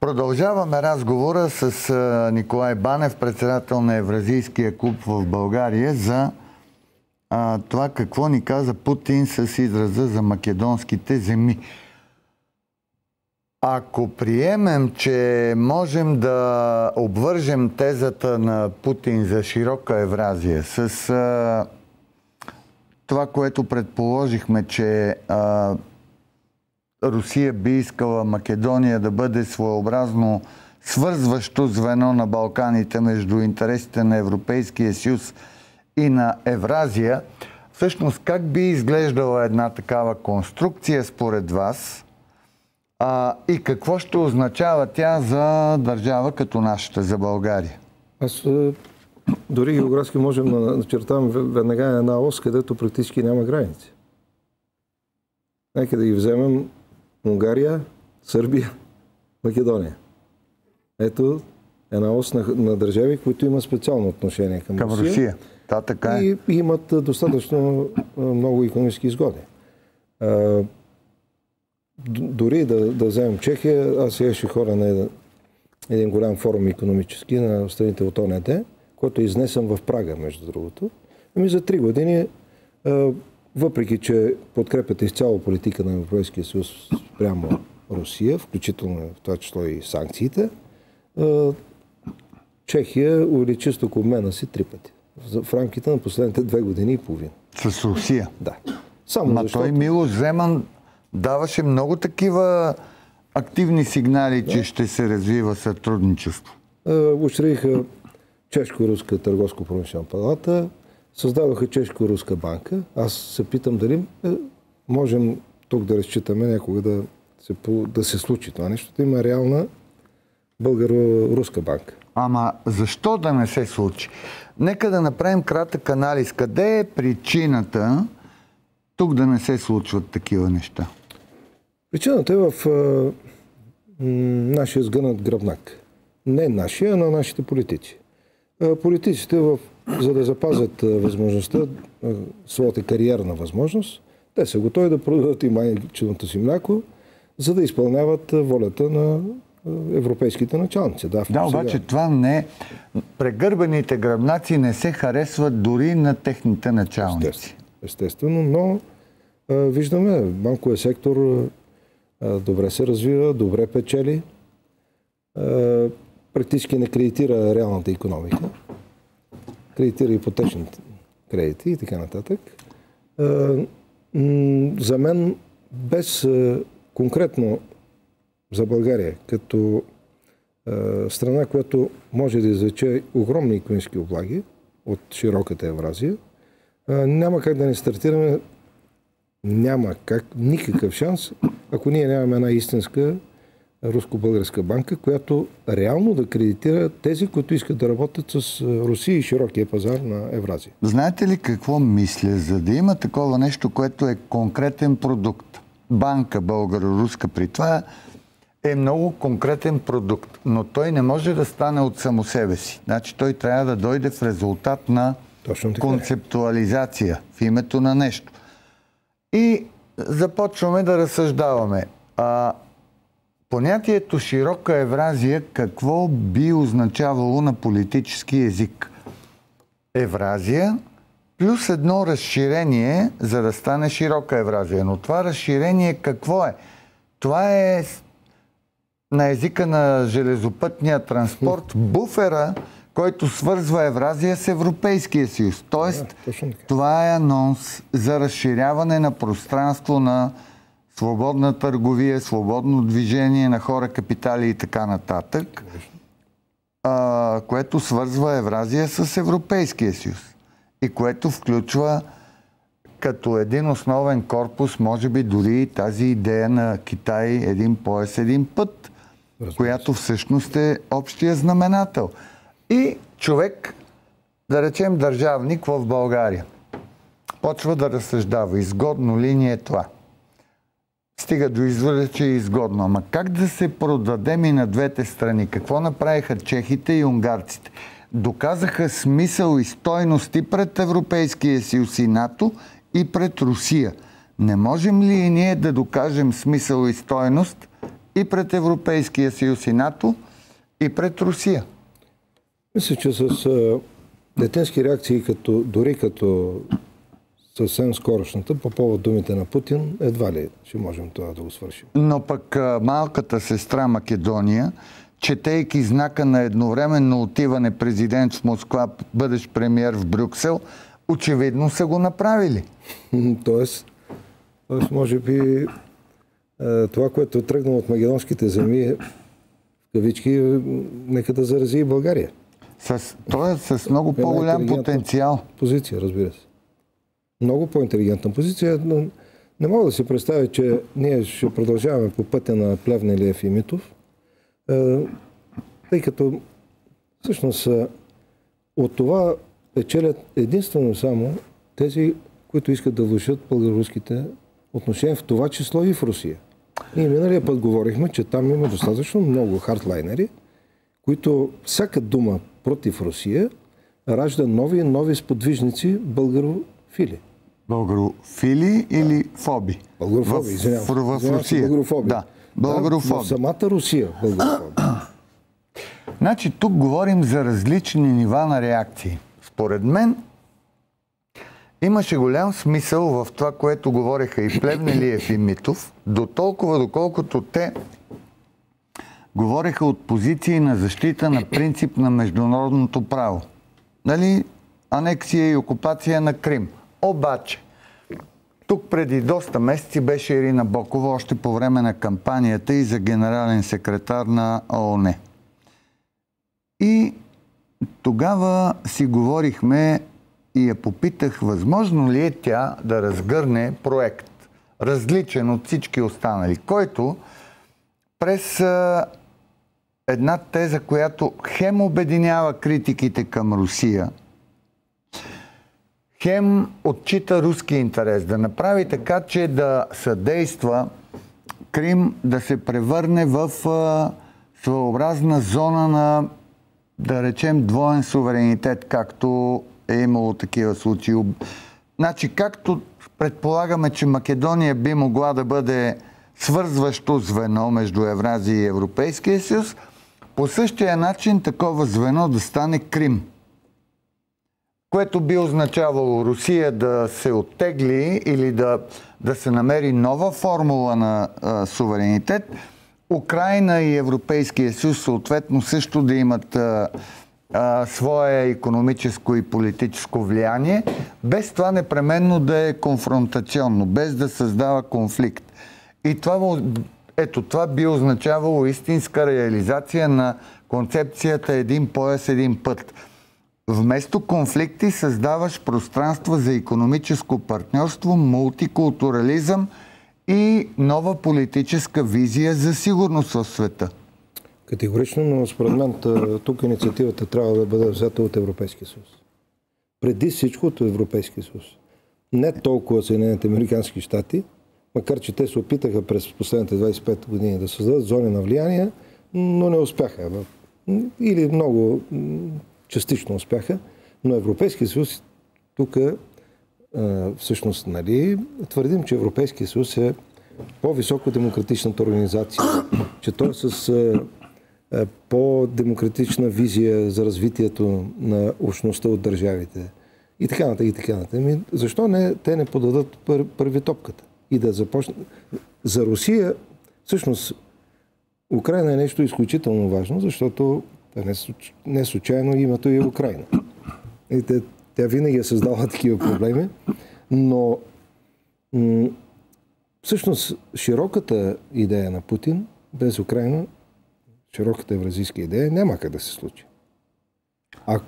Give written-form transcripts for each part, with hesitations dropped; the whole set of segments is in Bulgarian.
Продължаваме разговора с Николай Банев, председател на Евразийския клуб в България, за това какво ни каза Путин с израза за македонските земи. Ако приемем, че можем да обвържем тезата на Путин за широка Евразия с това, което предположихме, че Русия би искала Македония да бъде своеобразно свързващо звено на Балканите между интересите на Европейския съюз и на Евразия, всъщност как би изглеждала една такава конструкция според вас и какво ще означава тя за държава като нашата, за България? Аз дори географски можем да начертавам веднага една ос, където практически няма граници. Нека да ги вземем Унгария, Сърбия, Македония. Ето една ос на държави, които имат специално отношение към Русия. Да, така е. И имат достатъчно много икономически изгоди. Дори да вземем Чехия, аз сега ще хора на един голям форум икономически на страните от ОНД, който е изнесен в Прага, между другото. За 3 години, въпреки че подкрепят изцяло политика на Европейския съюз прямо Русия, включително в това число и санкциите, Чехия увеличи стокообмена си 3 пъти. В рамките на последните 2 години и половина. С Русия? Да. Само защото... Той Милош Земан даваше много такива активни сигнали, че ще се развива сътрудничество. Учредиха Чешко-руска търговско-промишлена палата, създадоха Чешко-руска банка. Аз се питам дали можем тук да разчитаме някога да се случи това нещо. Има реална българо-руска банка. Ама защо да не се случи? Нека да направим кратък анализ. Къде е причината тук да не се случват такива неща? Причината е в нашия сгънат гръбнак. Не нашия, а на нашите политици. Политиците, за да запазят възможността, своята кариерна възможност, те са готови да продадат и майчиното си мляко, за да изпълняват волята на европейските началници. Да, обаче това не... Прегърбените гръбнаци не се харесват дори на техните началници. Естествено, но виждаме, банковия сектор добре се развива, добре печели, практически не кредитира реалната икономика, кредитира ипотечните кредити и така нататък. За мен, без конкретно за България, като страна, която може да извлече огромни икономически облаги от широката Евразия, няма как да не стартираме, няма как, никакъв шанс, ако ние нямаме една истинска руско-българска банка, която реално да кредитира тези, които искат да работят с Русия и широкия пазар на Евразия. Знаете ли какво мисля? За да има такова нещо, което е конкретен продукт, банка българо-руска при това е много конкретен продукт, но той не може да стане от само себе си. Значи той трябва да дойде в резултат на концептуализация в името на нещо. И започваме да разсъждаваме. Понятието широка Евразия какво би означавало на политически език? Евразия плюс едно разширение, за да стане широка Евразия. Но това разширение какво е? Това е на езика на железопътния транспорт буфера, който свързва Евразия с Европейския съюз. Тоест, това е анонс за разширяване на пространство на свободна търговия, свободно движение на хора, капитали и така нататък, което свързва Евразия с Европейския съюз и което включва като един основен корпус, може би дори тази идея на Китай, един пояс, един път, която всъщност е общия знаменател. И човек, да речем държавник в България, почва да разсъждава, изгодно ли ни е това? Стига до извода, че е изгодно. Ама как да се продадем и на двете страни? Какво направиха чехите и унгарците? Доказаха смисъл и стойности пред Европейския съюз и НАТО и пред Русия. Не можем ли и ние да докажем смисъл и стойност и пред Европейския съюз и НАТО, и пред Русия. Мисля, че с детенски реакции, дори като съвсем скорошната, по повод думите на Путин, едва ли ще можем това да го свършим. Но пък малката сестра Македония, четейки знака на едновременно отиване президент в Москва, бъдеш премиер в Брюксел, очевидно са го направили. Тоест, може би това, което е тръгнало от македонските земи, в кавички, нека да зарази и България. Той е с много по-голям потенциал. Позиция, разбира се. Много по-интелигентна позиция, но не мога да си представя, че ние ще продължаваме по пътя на Плевнелиев и Митов, тъй като всъщност от това печелят единствено само тези, които искат да влошат българо-руските отношения, в това число и в Русия. Ние миналия път говорихме, че там има достатъчно много хардлайнери, които всяка дума против Русия ражда нови сподвижници българофили. Българофили или фоби? Българофоби, в Русия. Българофоби. Да, българофоби. В самата Русия българофоби. Значи тук говорим за различни нива на реакции. Според мен имаше голям смисъл в това, което говореха и Плевнелиев и Митов, до толкова, доколкото те говореха от позиции на защита на принцип на международното право. Нали? Анексия и окупация на Крим. Обаче, тук преди доста месеци беше Ирина Бокова, още по време на кампанията и за генерален секретар на ООН. И тогава си говорихме и я попитах, възможно ли е тя да разгърне проект, различен от всички останали, който през една теза, която хем обединява критиките към Русия, хем отчита руски интерес, да направи така, че да съдейства Крим да се превърне в своеобразна зона на, да речем, двоен суверенитет, както е имало такива случаи. Значи, както предполагаме, че Македония би могла да бъде свързващо звено между Евразия и Европейския съюз, по същия начин такова звено да стане Крим, което би означавало Русия да се оттегли или да се намери нова формула на суверенитет, Украйна и Европейския съюз съответно също да имат свое икономическо и политическо влияние, без това непременно да е конфронтационно, без да създава конфликт. И това би означавало истинска реализация на концепцията един пояс, един път. Вместо конфликти създаваш пространство за икономическо партньорство, мултикултурализъм и нова политическа визия за сигурност в света. Категорично, но според мен тук инициативата трябва да бъде взета от Европейския съюз. Преди всичко от Европейския съюз. Не толкова Съединените американски щати, макар че те се опитаха през последните 25 години да създадат зони на влияние, но не успяха. Или много частично успяха. Но Европейския съюз тук всъщност, нали, твърдим, че Европейския съюз е по-високо демократичната организация, че той е с по-демократична визия за развитието на общността от държавите. И така нататък, и така нататък. Защо те не подадат първи топката? И да започне. За Русия, всъщност, Украйна е нещо изключително важно, защото не случайно името е Украйна. И тя винаги е създала такива проблеми, но всъщност широката идея на Путин без Украйна, широката евразийска идея, няма как да се случи. А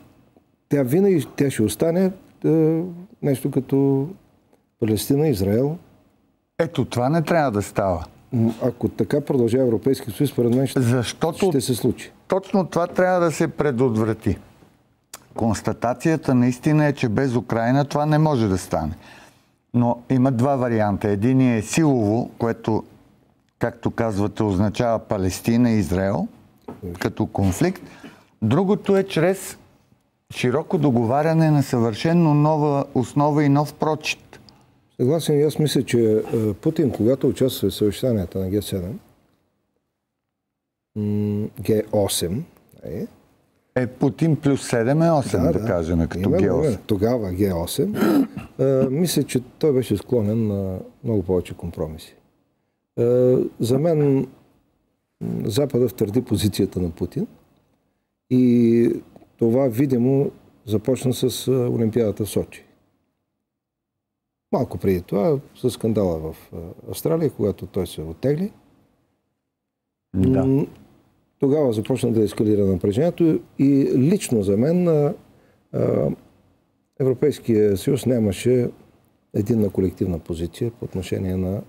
тя винаги ще остане нещо като Палестина, Израел. Ето, това не трябва да става. Ако така продължава Европейския съюз, според мен ще се случи. Точно това трябва да се предотврати. Констатацията наистина е, че без Украйна това не може да стане. Но има два варианта. Единият е силово, което, както казвате, означава Палестина и Израел като конфликт. Другото е чрез широко договаряне на съвършенно нова основа и нов прочит. Съгласен, аз мисля, че Путин, когато участва в съвещанията на Г7, Г8. Путин плюс 7 е 8, да кажем, като Г8. Тогава Г8. Мисля, че той беше склонен на много повече компромиси. За мен Запада втвърди позицията на Путин и това видимо започна с Олимпиадата в Сочи. Малко преди това, с скандала в Австралия, когато той се оттегли. Да. Тогава започна да ескалира напрежението и лично за мен Европейския съюз нямаше единна колективна позиция по отношение на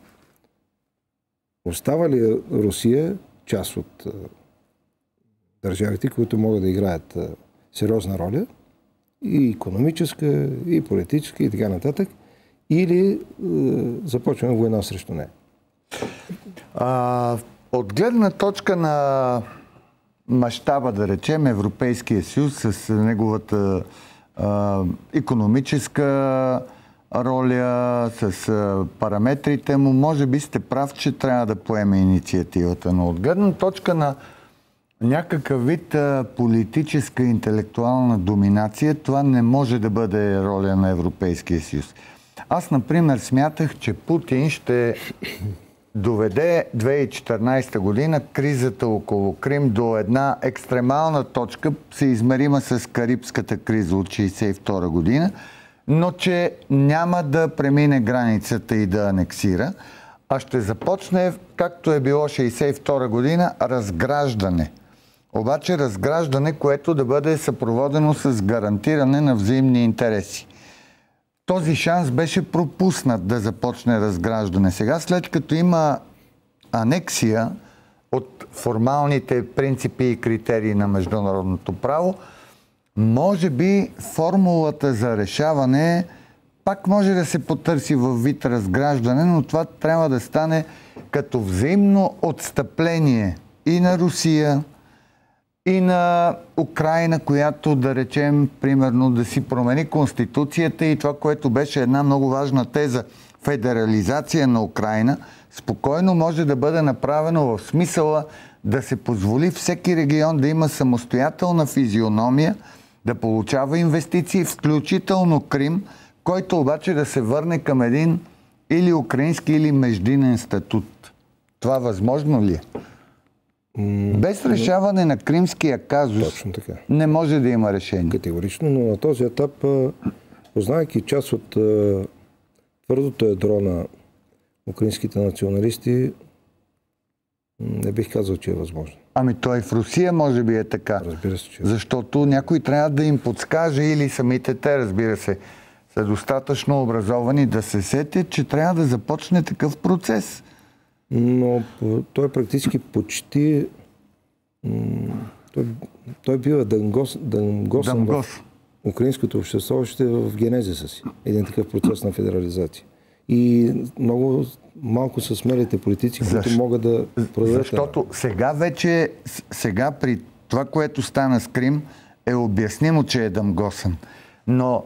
остава ли Русия част от държавите, които могат да играят сериозна роля и икономическа, и политическа, и така нататък, или започваме война срещу нея? От гледна точка на мащаба, да речем, Европейския съюз с неговата икономическа роля, с параметрите му, може би сте прав, че трябва да поеме инициативата. Но от гледна точка на някакъв вид политическа и интелектуална доминация, това не може да бъде роля на Европейския съюз. Аз, например, смятах, че Путин ще доведе 2014 година кризата около Крим до една екстремална точка, съизмерима с Карибската криза от 1962 година, но че няма да премине границата и да анексира, а ще започне, както е било 1962 година, разграждане. Обаче разграждане, което да бъде съпроводено с гарантиране на взаимни интереси. Този шанс беше пропуснат да започне разграждане. Сега, след като има анексия от формалните принципи и критерии на международното право, може би формулата за решаване пак може да се потърси във вид разграждане, но това трябва да стане като взаимно отстъпление и на Русия, и на Украйна, която, да речем, примерно да си промени конституцията и това, което беше една много важна теза, федерализация на Украйна, спокойно може да бъде направено в смисъла да се позволи всеки регион да има самостоятелна физиономия, да получава инвестиции, включително Крим, който обаче да се върне към един или украински, или междинен статут. Това възможно ли е? Без решаване на кримския казус не може да има решение. Категорично, но на този етап, познавайки част от твърдото ядро на украинските националисти, не бих казал, че е възможно. Ами той в Русия може би е така. Разбира се, че защото някой трябва да им подскаже или самите те, разбира се, са достатъчно образовани да се сетят, че трябва да започне такъв процес. Но той практически почти той бива дънгосан в украинското общество още в генезиса си. Един такъв процес на федерализация. И много малко са смелите политици, които могат да продадат. Защото сега при това, което стана с Крим, е обяснимо, че е дъмгосан. Но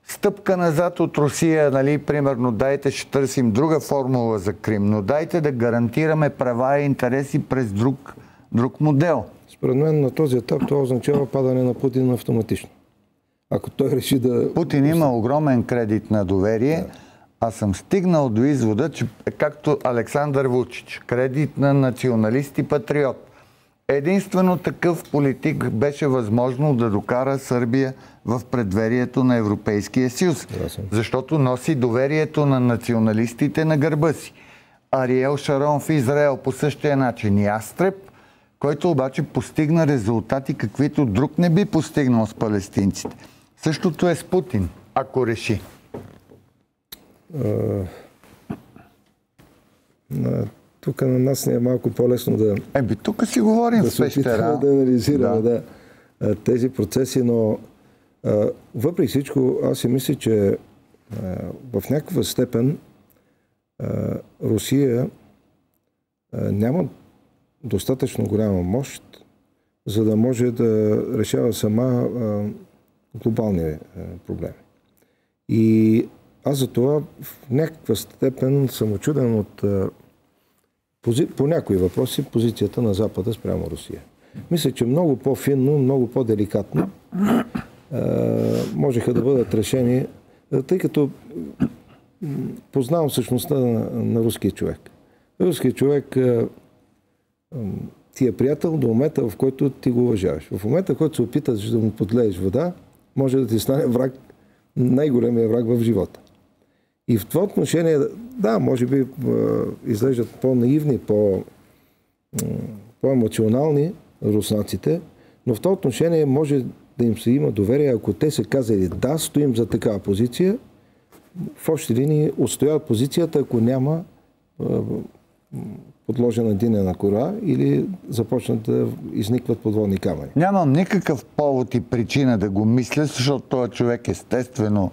стъпка назад от Русия, нали, примерно, дайте, ще търсим друга формула за Крим, но дайте да гарантираме права и интереси през друг модел. Според мен на този етап това означава падане на Путин автоматично. Ако той реши да... Путин има огромен кредит на доверие. Аз съм стигнал до извода, че както Александър Вучич, кредит на националист и патриот. Единствено такъв политик беше възможно да докара Сърбия в предверието на Европейския съюз. Защото носи доверието на националистите на гърба си. Ариел Шарон в Израел по същия начин. Ястреб, който обаче постигна резултати, каквито друг не би постигнал с палестинците. Същото е с Путин, ако реши. Тук на нас не е малко по-лесно да... Тук си говорим в пещера. Да анализираме тези процеси, но въпреки всичко, аз си мисля, че в някаква степен Русия няма достатъчно голяма мощ, за да може да решава сама глобални проблеми. И аз за това в някаква степен съм учуден от по някои въпроси позицията на Запада спрямо Русия. Мисля, че много по-финно, много по-деликатно можеха да бъдат решени, тъй като познавам същността на руския човек. Руският човек ти е приятел до момента, в който ти го уважаваш. В момента, в който се опиташ да му подлееш вода, може да ти стане враг, най-големия враг в живота. И в това отношение, да, може би изглеждат по-наивни, по-емоционални руснаците, но в това отношение може да им се има доверие, ако те са казали да, стоим за такава позиция, в общи линии отстояват позицията, ако няма подложена динена кора или започнат да изникват подводни камъни. Нямам никакъв повод и причина да го мисля, защото този човек естествено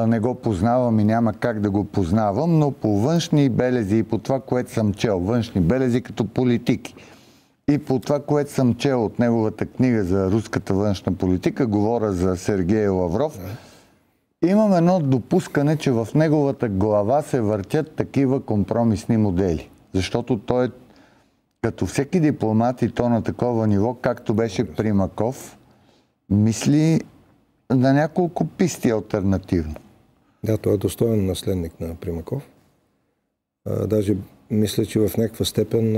не го познавам и няма как да го познавам, но по външни белези и по това, което съм чел, външни белези като политики, и по това, което съм чел от неговата книга за руската външна политика, говоря за Сергей Лавров, имам едно допускане, че в неговата глава се въртят такива компромисни модели. Защото той е като всеки дипломат и то на такова ниво, както беше Примаков, мисли на няколко писти алтернативно. Да, той е достоен наследник на Примаков. Даже мисля, че в някаква степен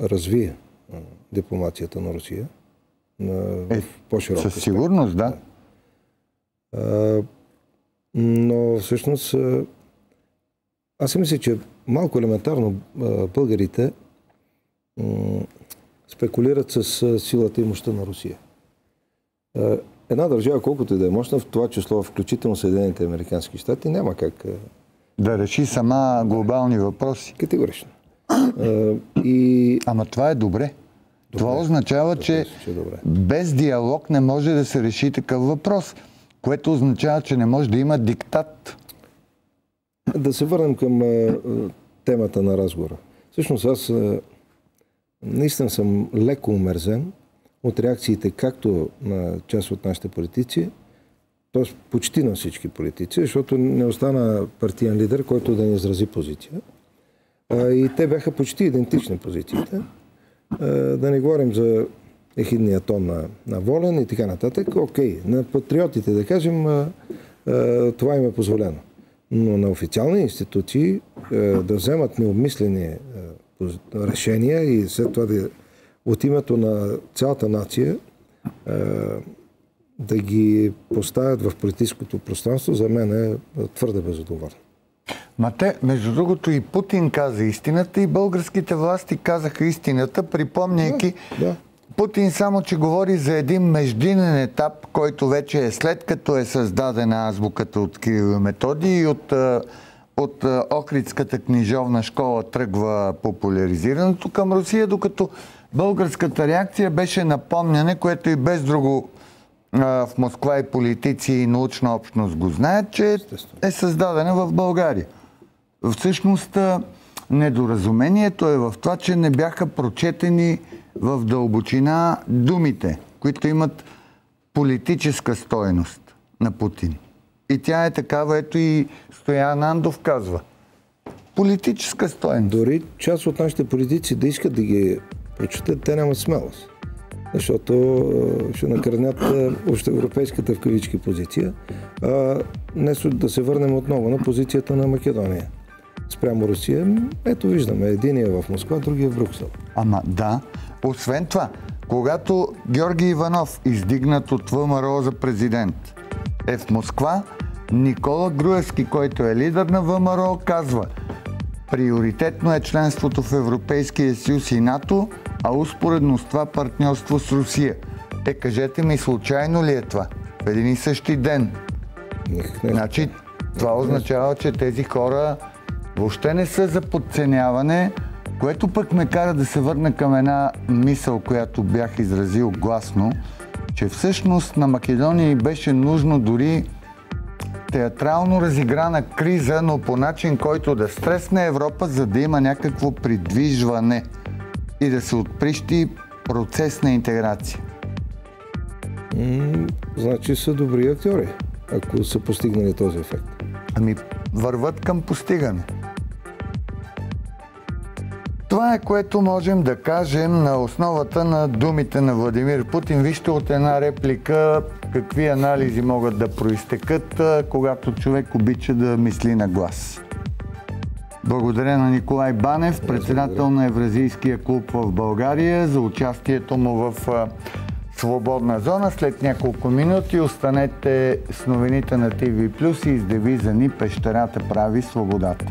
развие дипломацията на Русия. В по-широка със сигурност, да. Но всъщност аз си мисля, че малко елементарно българите спекулират с силата и мощта на Русия. Една държава, колкото и да е мощна, в това число включително Съединените американски щати, няма как да реши сама глобални въпроси. Категорично. Ама това е добре. Това означава, че без диалог не може да се реши такъв въпрос, което означава, че не може да има диктат. Да се върнем към темата на разговора. Всъщност аз наистина съм леко омерзен от реакциите както на част от нашите политици, т.е. почти на всички политици, защото не остана партиен лидер, който да не изрази позиция. И те бяха почти идентични позициите. Да не говорим за ехидния тон на Волен и така нататък. Окей, на патриотите, да кажем, това им е позволено. Но на официални институции да вземат необмислени решения и след това от името на цялата нация да ги поставят в политическото пространство, за мен е твърде безотговорно. Между другото, и Путин каза истината, и българските власти казаха истината, припомняйки Путин само, че говори за един междинен етап, който вече е след като е създадена азбуката от Кирил и Методий и от Охридската книжовна школа тръгва популяризирането към Русия, докато българската реакция беше напомняне, което и без друго в Москва и политици и научна общност го знаят, че е създадена в България. Всъщност недоразумението е в това, че не бяха прочетени в дълбочина думите, които имат политическа стойност на Путин. И тя е такава, ето и Стоян Андов казва. Политическа стойност. Дори част от нашите политици да искат да ги прочетат, те нямат смелост. Защото ще накърнят общоевропейската в кавички позиция. Днес да се върнем отново на позицията на Македония. Спрямо Русия, ето виждаме, единия в Москва, другия в Брюксел. Ама да, освен това, когато Георги Иванов, издигнат от ВМРО за президент, е в Москва, Никола Груевски, който е лидер на ВМРО, казва: приоритетно е членството в Европейския съюз и НАТО, а успоредно с това партньорство с Русия. Кажете ми, случайно ли е това? В един и същи ден. Значи, това означава, че тези хора въобще не са за подценяване, което пък ме кара да се върна към една мисъл, която бях изразил гласно, че всъщност на Македония беше нужно дори театрално разиграна криза, но по начин, който да стресне Европа, за да има някакво придвижване и да се отприщи процес на интеграция. Значи са добри актьори, ако са постигнали този ефект. Върват към постигане. Това Това е, което можем да кажем на основата на думите на Владимир Путин. Вижте от една реплика какви анализи могат да проистекат, когато човек обича да мисли на глас. Благодаря на Николай Банев, председател на Евразийския клуб в България, за участието му в Свободна зона. След няколко минути останете с новините на TV+ и с девиза ни "Пещерата прави свободата".